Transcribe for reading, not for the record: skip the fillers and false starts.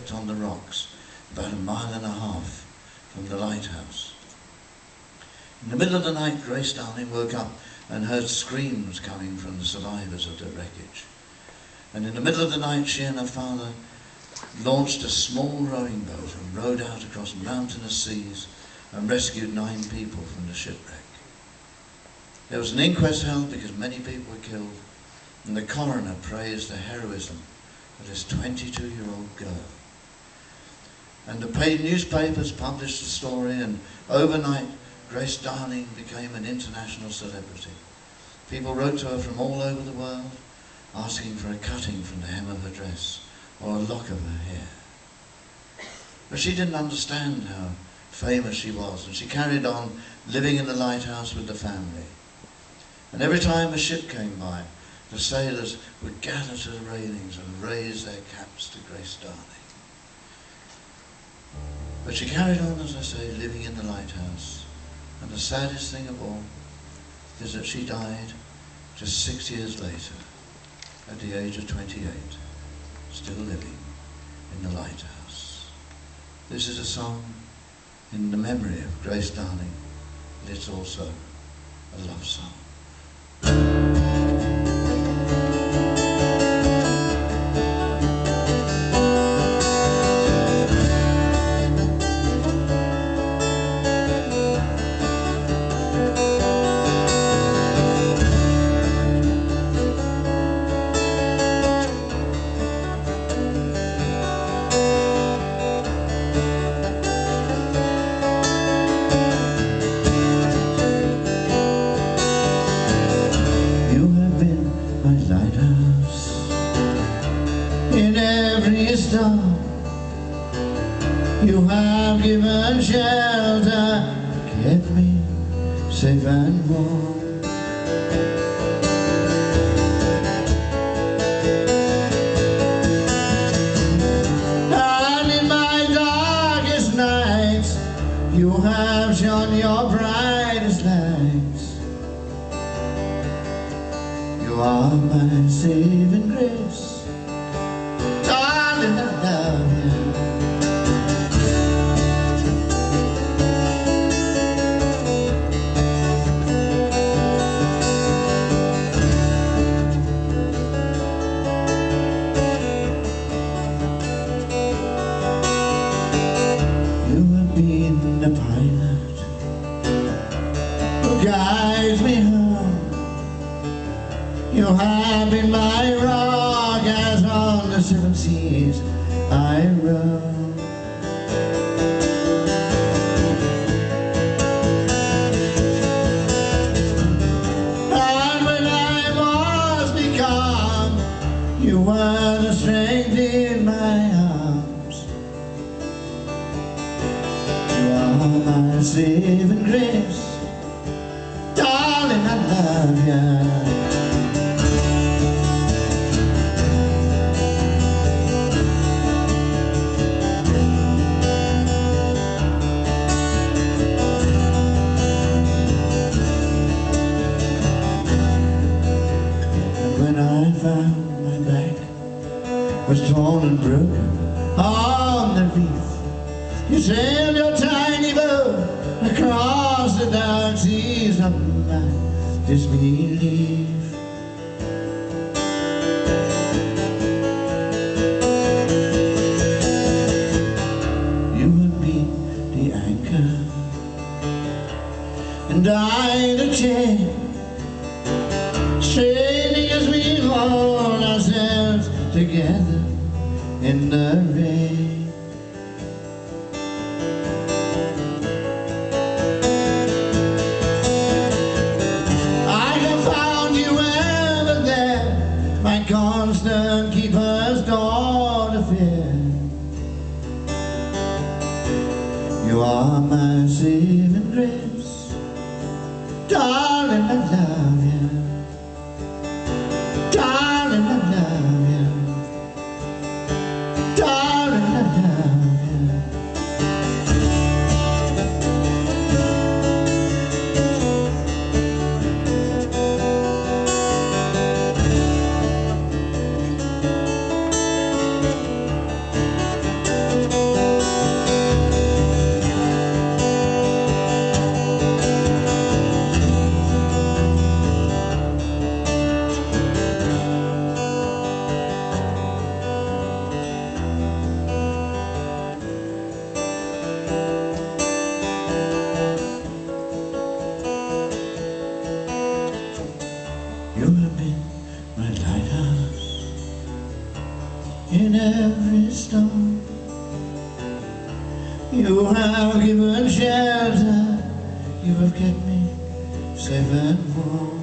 shipwrecked on the rocks about 1.5 miles from the lighthouse. In the middle of the night, Grace Darling woke up and heard screams coming from the survivors of the wreckage. And in the middle of the night, she and her father launched a small rowing boat and rowed out across mountainous seas and rescued 9 people from the shipwreck. There was an inquest held because many people were killed, and the coroner praised the heroism of this 22-year-old girl. And the paid newspapers published the story, and overnight Grace Darling became an international celebrity. People wrote to her from all over the world, asking for a cutting from the hem of her dress or a lock of her hair. But she didn't understand how famous she was, and she carried on living in the lighthouse with the family. And every time a ship came by, the sailors would gather to the railings and raise their caps to Grace Darling. But she carried on, as I say, living in the lighthouse. And the saddest thing of all is that she died just 6 years later, at the age of 28, still living in the lighthouse. This is a song in the memory of Grace Darling, but it's also a love song. You have given shelter, kept me safe and warm. And in my darkest nights, you have shone your brightest lights. You are my saving grace, darling, I love you. The pilot who guides me home. You have been my rock as on the 7 seas I roam. And when I was becalmed, you were the strength in my arms. You are my saving grace, darling, I love you. And when I found my back was torn and broken on the reef, you sailed your tiny boat across the dark seas of my disbelief. You would be the anchor, and I the chain, straining as we hold ourselves together in the rain. My constant keeper's daughter fair, you are my saving grace, darling, I love you, darling, I love you, darling, I love you. You have given shelter, you have kept me safe and warm.